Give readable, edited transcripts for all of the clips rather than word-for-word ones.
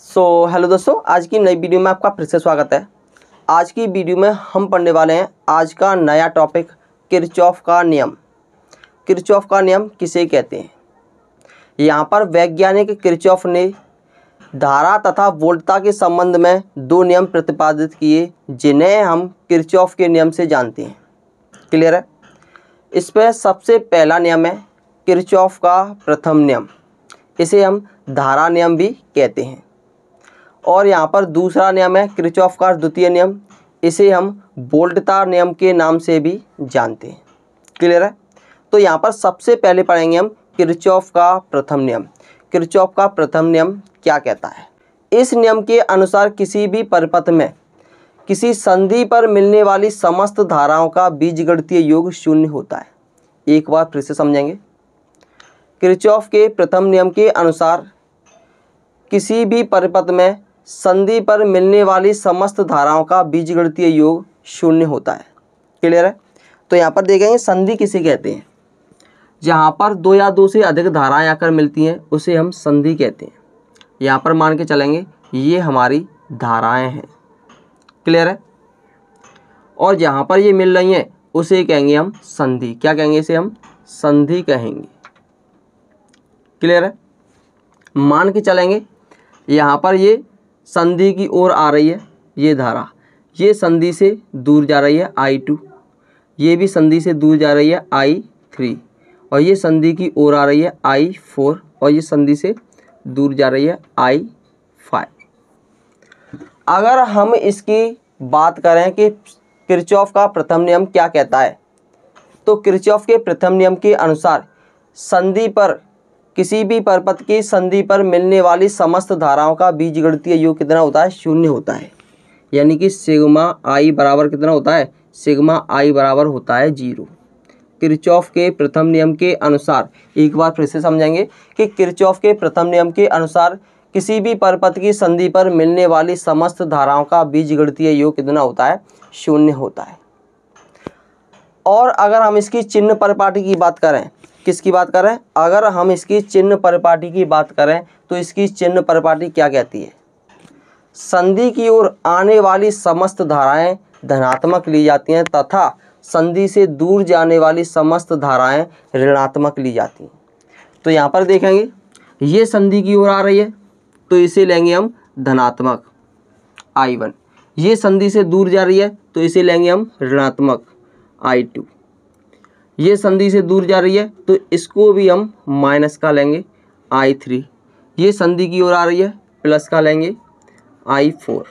Hello दोस्तों, आज की नई वीडियो में आपका फिर से स्वागत है। आज की वीडियो में हम पढ़ने वाले हैं आज का नया टॉपिक किरचॉफ का नियम। किरचॉफ का नियम किसे कहते हैं? यहाँ पर वैज्ञानिक किरचॉफ ने धारा तथा वोल्टता के संबंध में दो नियम प्रतिपादित किए जिन्हें हम किरचॉफ के नियम से जानते हैं। क्लियर है? इस पर सबसे पहला नियम है किरचॉफ का प्रथम नियम, इसे हम धारा नियम भी कहते हैं। और यहाँ पर दूसरा नियम है किरचॉफ का द्वितीय नियम, इसे हम वोल्टता नियम के नाम से भी जानते हैं। क्लियर है? तो यहाँ पर सबसे पहले पढ़ेंगे हम किरचॉफ का प्रथम नियम। किरचॉफ का प्रथम नियम क्या कहता है? इस नियम के अनुसार किसी भी परिपथ में किसी संधि पर मिलने वाली समस्त धाराओं का बीजगणितीय योग शून्य होता है। एक बार फिर से समझेंगे। किरचॉफ के प्रथम नियम के अनुसार किसी भी परिपथ में संधि पर मिलने वाली समस्त धाराओं का बीजगणितीय योग शून्य होता है। क्लियर है? तो यहाँ पर देखेंगे संधि किसे कहते हैं। जहाँ पर दो या दो से अधिक धाराएं आकर मिलती हैं उसे हम संधि कहते हैं। यहाँ पर मान के चलेंगे ये हमारी धाराएं हैं। क्लियर है? और जहाँ पर ये मिल रही हैं उसे कहेंगे हम संधि। क्या कहेंगे? इसे हम संधि कहेंगे। क्लियर है? मान के चलेंगे यहाँ पर ये संधि की ओर आ रही है, ये धारा, ये संधि से दूर जा रही है I2, ये भी संधि से दूर जा रही है I3, और ये संधि की ओर आ रही है I4, और ये संधि से दूर जा रही है I5। अगर हम इसकी बात करें कि किरचॉफ का प्रथम नियम क्या कहता है, तो किरचॉफ के प्रथम नियम के अनुसार संधि पर किसी भी परिपथ की संधि पर मिलने वाली समस्त धाराओं का बीजगणितीय योग कितना होता है? शून्य होता है। यानी कि सिग्मा आई बराबर कितना होता है? सिग्मा आई बराबर होता है 0। किरचॉफ के प्रथम नियम के अनुसार, एक बार फिर से समझेंगे कि किरचॉफ के प्रथम नियम के अनुसार किसी भी परिपथ की संधि पर मिलने वाली समस्त धाराओं का बीजगणितीय योग कितना होता है? शून्य होता है। और अगर हम इसकी चिन्ह परिपाटी की बात करें, किसकी बात करें? अगर हम इसकी चिन्ह परिपाटी की बात करें तो इसकी चिन्ह परिपाटी क्या कहती है? संधि की ओर आने वाली समस्त धाराएं धनात्मक ली जाती हैं तथा संधि से दूर जाने वाली समस्त धाराएं ऋणात्मक ली जाती हैं। तो यहाँ पर देखेंगे ये संधि की ओर आ रही है तो इसे लेंगे हम धनात्मक I1। ये संधि से दूर जा रही है तो इसे लेंगे हम ऋणात्मक I2। ये संधि से दूर जा रही है तो इसको भी हम माइनस का लेंगे I3। ये संधि की ओर आ रही है प्लस का लेंगे I4,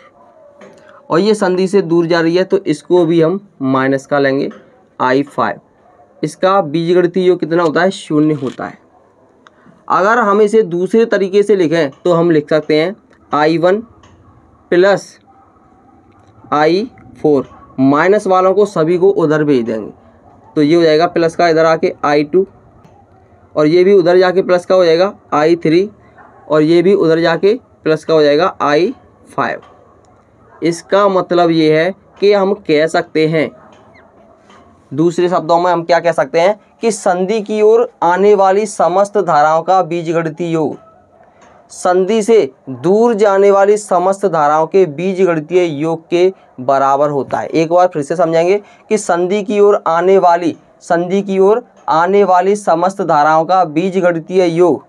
और ये संधि से दूर जा रही है तो इसको भी हम माइनस का लेंगे I5। इसका बीजगणितीय योग कितना होता है? शून्य होता है। अगर हम इसे दूसरे तरीके से लिखें तो हम लिख सकते हैं I1 प्लस I4, माइनस वालों को सभी को उधर भेज देंगे तो ये हो जाएगा प्लस का इधर आके I2, और ये भी उधर जाके प्लस का हो जाएगा I3, और ये भी उधर जाके प्लस का हो जाएगा I5। इसका मतलब ये है कि हम कह सकते हैं, दूसरे शब्दों में हम क्या कह सकते हैं कि संधि की ओर आने वाली समस्त धाराओं का बीजगणितीय योग संधि से दूर जाने वाली समस्त धाराओं के बीजगणितीय योग के बराबर होता है। एक बार फिर से समझेंगे कि संधि की ओर आने वाली समस्त धाराओं का बीजगणितीय योग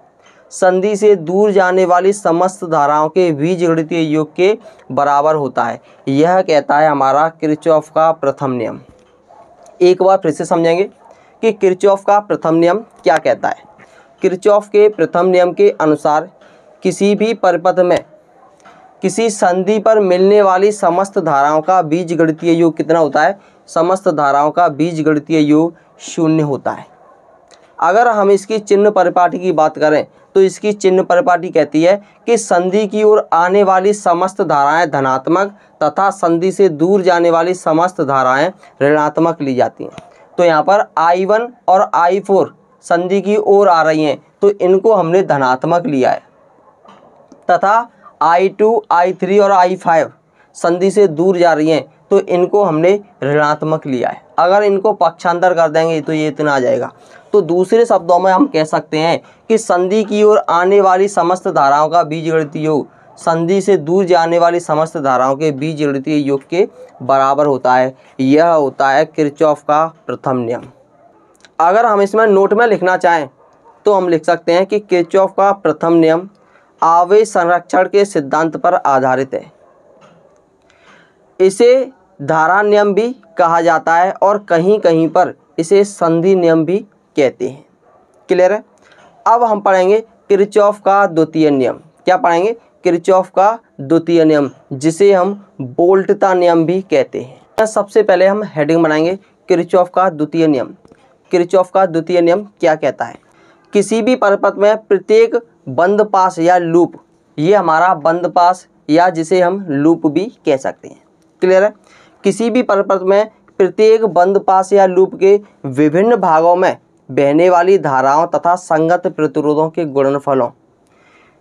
संधि से दूर जाने वाली समस्त धाराओं के बीजगणितीय योग के बराबर होता है। यह कहता है हमारा किरचॉफ का प्रथम नियम। एक बार फिर से समझेंगे कि किरचॉफ का प्रथम नियम क्या कहता है। किरचॉफ के प्रथम नियम के अनुसार किसी भी परिपथ में किसी संधि पर मिलने वाली समस्त धाराओं का बीजगणितीय योग कितना होता है? समस्त धाराओं का बीजगणितीय योग शून्य होता है। अगर हम इसकी चिन्ह परिपाटी की बात करें तो इसकी चिन्ह परिपाटी कहती है कि संधि की ओर आने वाली समस्त धाराएं धनात्मक तथा संधि से दूर जाने वाली समस्त धाराएं ऋणात्मक ली जाती हैं। तो यहाँ पर I1 और I4 संधि की ओर आ रही हैं तो इनको हमने धनात्मक लिया है, तथा I2, I3 और I5 संधि से दूर जा रही हैं तो इनको हमने ऋणात्मक लिया है। अगर इनको पक्षांतर कर देंगे तो ये इतना आ जाएगा। तो दूसरे शब्दों में हम कह सकते हैं कि संधि की ओर आने वाली समस्त धाराओं का बीजगणितीय योग संधि से दूर जाने वाली समस्त धाराओं के बीजगणितीय योग के बराबर होता है। यह होता है किरचॉफ का प्रथम नियम। अगर हम इसमें नोट में लिखना चाहें तो हम लिख सकते हैं कि किरचॉफ का प्रथम नियम आवेश संरक्षण के सिद्धांत पर आधारित है। इसे धारा नियम भी कहा जाता है और कहीं कहीं पर इसे संधि नियम भी कहते हैं। क्लियर है। अब हम पढ़ेंगे किरचॉफ का द्वितीय नियम। क्या पढ़ेंगे? किरचॉफ का द्वितीय नियम, जिसे हम वोल्टता नियम भी कहते हैं। सबसे पहले हम हेडिंग बनाएंगे किरचॉफ का द्वितीय नियम। किरचॉफ का द्वितीय नियम क्या कहता है? किसी भी परिपथ में प्रत्येक बंद पास या लूप, ये हमारा बंद पास या जिसे हम लूप भी कह सकते हैं। क्लियर है। किसी भी परिपथ में प्रत्येक बंद पास या लूप के विभिन्न भागों में बहने वाली धाराओं तथा संगत प्रतिरोधों के गुणनफलों,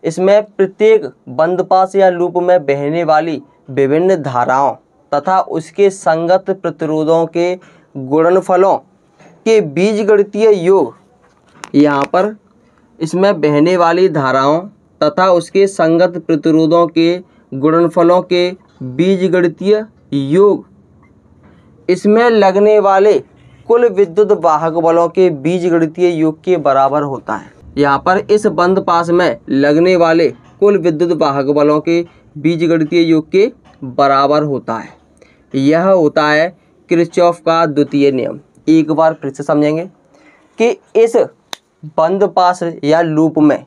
इसमें प्रत्येक बंद पास या लूप में बहने वाली विभिन्न धाराओं तथा उसके संगत प्रतिरोधों के गुणनफलों के बीजगणितीय योग, यहाँ पर इसमें बहने वाली धाराओं तथा उसके संगत प्रतिरोधों के गुणनफलों के बीजगणितीय योग, इसमें लगने वाले कुल विद्युत वाहक बलों के बीजगणितीय योग के बराबर होता है। यहाँ पर इस बंद पास में लगने वाले कुल विद्युत वाहक बलों के बीजगणितीय योग के बराबर होता है। यह होता है किरचॉफ का द्वितीय नियम। एक बार फिर से समझेंगे कि इस बंद पास या लूप में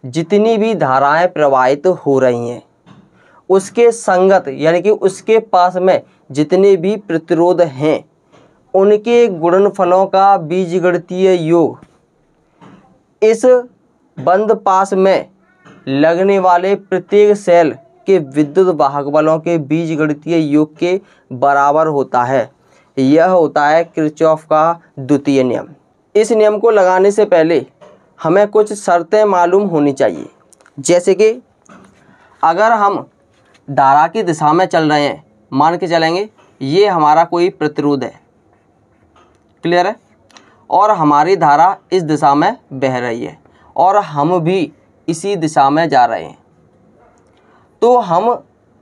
जितनी भी धाराएं प्रवाहित हो रही हैं, उसके संगत यानी कि उसके पास में जितने भी प्रतिरोध हैं, उनके गुणनफलों का बीजगणितीय योग इस बंद पास में लगने वाले प्रत्येक सेल के विद्युत वाहक बलों के बीजगणितीय योग के बराबर होता है। यह होता है किरचॉफ का द्वितीय नियम। इस नियम को लगाने से पहले हमें कुछ शर्तें मालूम होनी चाहिए। जैसे कि अगर हम धारा की दिशा में चल रहे हैं, मान के चलेंगे ये हमारा कोई प्रतिरोध है। क्लियर है। और हमारी धारा इस दिशा में बह रही है और हम भी इसी दिशा में जा रहे हैं, तो हम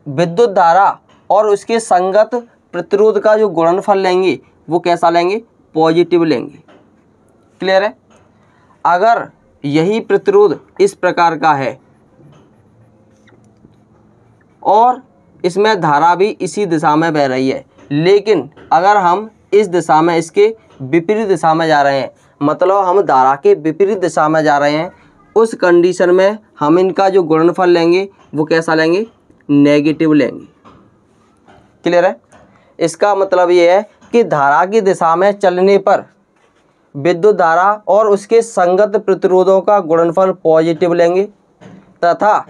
विद्युत धारा और उसके संगत प्रतिरोध का जो गुणनफल लेंगे वो कैसा लेंगे? पॉजिटिव लेंगे। क्लियर है। अगर यही प्रतिरोध इस प्रकार का है और इसमें धारा भी इसी दिशा में बह रही है, लेकिन अगर हम इस दिशा में इसके विपरीत दिशा में जा रहे हैं, मतलब हम धारा के विपरीत दिशा में जा रहे हैं, उस कंडीशन में हम इनका जो गुणनफल लेंगे वो कैसा लेंगे? नेगेटिव लेंगे। क्लियर है। इसका मतलब ये है कि धारा की दिशा में चलने पर विद्युत धारा और उसके संगत प्रतिरोधों का गुणनफल पॉजिटिव लेंगे तथा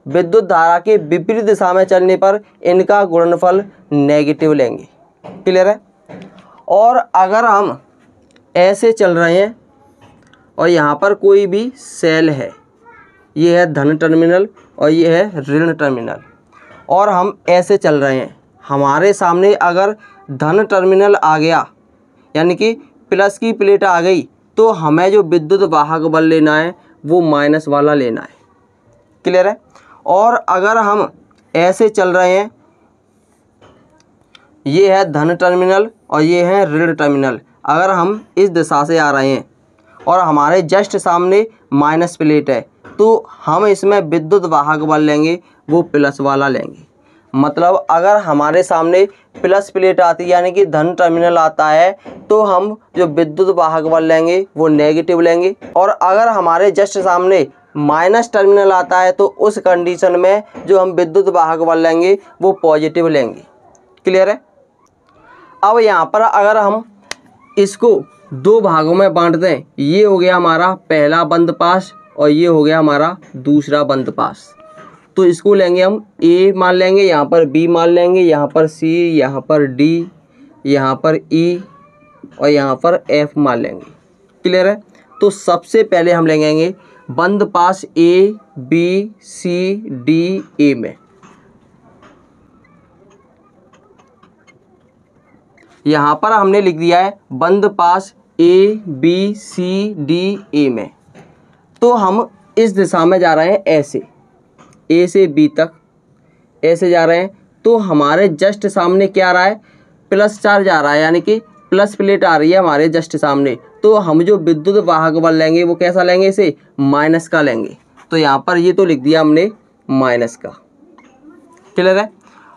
विद्युत धारा के विपरीत दिशा में चलने पर इनका गुणनफल नेगेटिव लेंगे। क्लियर है। और अगर हम ऐसे चल रहे हैं और यहाँ पर कोई भी सेल है, ये है धन टर्मिनल और ये है ऋण टर्मिनल, और हम ऐसे चल रहे हैं, हमारे सामने अगर धन टर्मिनल आ गया यानी कि प्लस की प्लेट आ गई, तो हमें जो विद्युत वाहक बल लेना है वो माइनस वाला लेना है। क्लियर है। और अगर हम ऐसे चल रहे हैं, ये है धन टर्मिनल और ये है ऋण टर्मिनल, अगर हम इस दिशा से आ रहे हैं और हमारे जस्ट सामने माइनस प्लेट है, तो हम इसमें विद्युत वाहक बल लेंगे वो प्लस वाला लेंगे। मतलब अगर हमारे सामने प्लस प्लेट आती है यानी कि धन टर्मिनल आता है, तो हम जो विद्युत वाहक बल लेंगे वो नेगेटिव लेंगे, और अगर हमारे जस्ट सामने माइनस टर्मिनल आता है तो उस कंडीशन में जो हम विद्युत वाहक बल लेंगे वो पॉजिटिव लेंगे। क्लियर है। अब यहाँ पर अगर हम इसको दो भागों में बांट दें, ये हो गया हमारा पहला बंद पास और ये हो गया हमारा दूसरा बंद पास, तो इसको लेंगे हम ए मान लेंगे, यहाँ पर बी मान लेंगे, यहाँ पर सी, यहाँ पर डी, यहाँ पर ई और यहाँ पर एफ मान लेंगे। क्लियर है। तो सबसे पहले हम लेंगे बंद पास A B C D A में। यहाँ पर हमने लिख दिया है बंद पास A B C D A में, तो हम इस दिशा में जा रहे हैं ऐसे। ए से बी तक ऐसे जा रहे हैं, तो हमारे जस्ट सामने क्या आ रहा है, प्लस चार्ज आ रहा है, यानी कि प्लस प्लेट आ रही है हमारे जस्ट सामने। तो हम जो विद्युत वाहक बल लेंगे वो कैसा लेंगे, इसे माइनस का लेंगे। तो यहाँ पर ये तो लिख दिया हमने माइनस का, क्लियर है।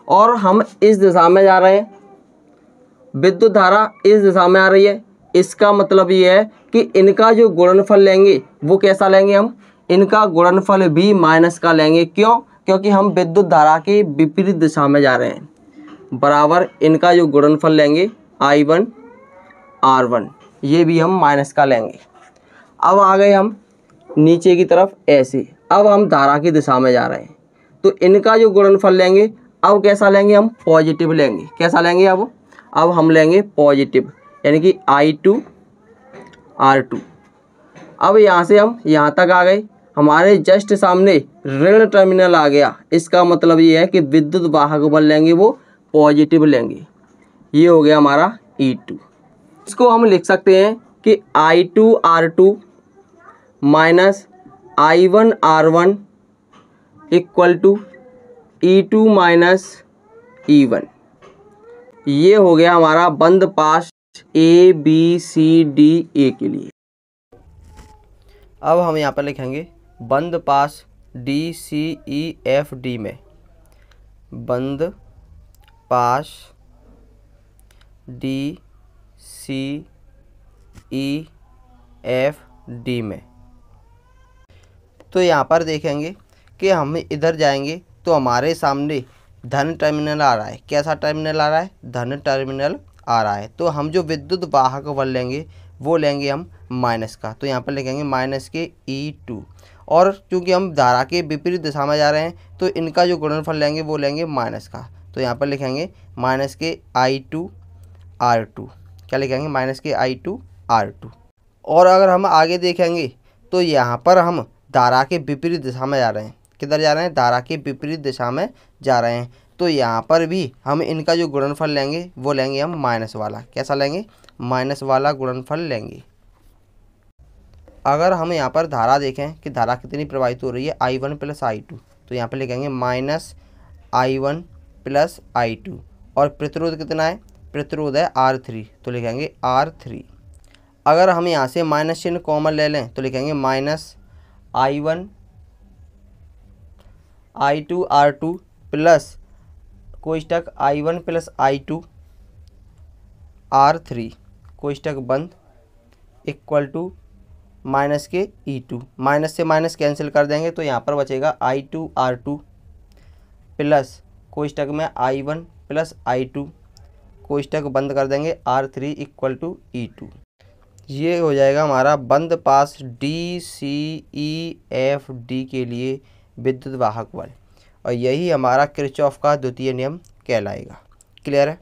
और हम इस दिशा में जा रहे हैं, विद्युत धारा इस दिशा में आ रही है, इसका मतलब ये है कि इनका जो गुणनफल लेंगे वो कैसा लेंगे, हम इनका गुणनफल भी माइनस का लेंगे। क्यों? क्योंकि हम विद्युत धारा के विपरीत दिशा में जा रहे हैं, बराबर इनका जो गुणनफल लेंगे I1 R1, ये भी हम माइनस का लेंगे। अब आ गए हम नीचे की तरफ ऐसे, अब हम धारा की दिशा में जा रहे हैं, तो इनका जो गुणनफल लेंगे अब कैसा लेंगे, हम पॉजिटिव लेंगे। कैसा लेंगे, अब हम लेंगे पॉजिटिव, यानी कि I2 R2। अब यहाँ से हम यहाँ तक आ गए, हमारे जस्ट सामने ऋण टर्मिनल आ गया, इसका मतलब ये है कि विद्युत वाहक बल लेंगे वो पॉजिटिव लेंगे। ये हो गया हमारा E2। इसको हम लिख सकते हैं कि I2 R2 minus I1 R1 equal to E2 minus E1। ये हो गया हमारा बंद पास ABCDE के लिए। अब हम यहाँ पर लिखेंगे बंद पास DCEFD में, बंद पास DCEFD में। तो यहाँ पर देखेंगे कि हम इधर जाएंगे तो हमारे सामने धन टर्मिनल आ रहा है। कैसा टर्मिनल आ रहा है, धन टर्मिनल आ रहा है। तो हम जो विद्युत वाहक बल लेंगे वो लेंगे हम माइनस का। तो यहाँ पर लिखेंगे माइनस के E2, और चूँकि हम धारा के विपरीत दिशा में जा रहे हैं तो इनका जो गुणनफल लेंगे वो लेंगे माइनस का। तो यहाँ पर लिखेंगे माइनस के I2 R2। क्या लिखेंगे, माइनस के I2 R2। और अगर हम आगे देखेंगे तो यहाँ पर हम धारा के विपरीत दिशा में जा रहे हैं। किधर जा रहे हैं, धारा के विपरीत दिशा में जा रहे हैं। तो यहाँ पर भी हम इनका जो गुणनफल लेंगे वो लेंगे हम माइनस वाला। कैसा लेंगे, माइनस वाला गुणनफल लेंगे। अगर हम यहाँ पर धारा देखें कि धारा कितनी प्रवाहित हो रही है, I1 प्लस I2, तो यहाँ पर लिखेंगे माइनस I1 प्लस I2। और प्रतिरोध कितना है, प्रतिरोध है R3, तो लिखेंगे R3। अगर हम यहाँ से माइनस चिन्ह कॉमन ले लें तो लिखेंगे minus I1 I2 R2 plus कोष्टक I1 प्लस I2 R3 कोष्टक बंद इक्वल टू माइनस के E2। माइनस से माइनस कैंसिल कर देंगे तो यहाँ पर बचेगा I2 R2 प्लस कोष्टक में I1 प्लस I2 कोष्टक बंद कर देंगे R3 इक्वल टू E2। ये हो जाएगा हमारा बंद पास DCEFD के लिए विद्युत वाहक बल, और यही हमारा किरचॉफ का द्वितीय नियम कहलाएगा। क्लियर है।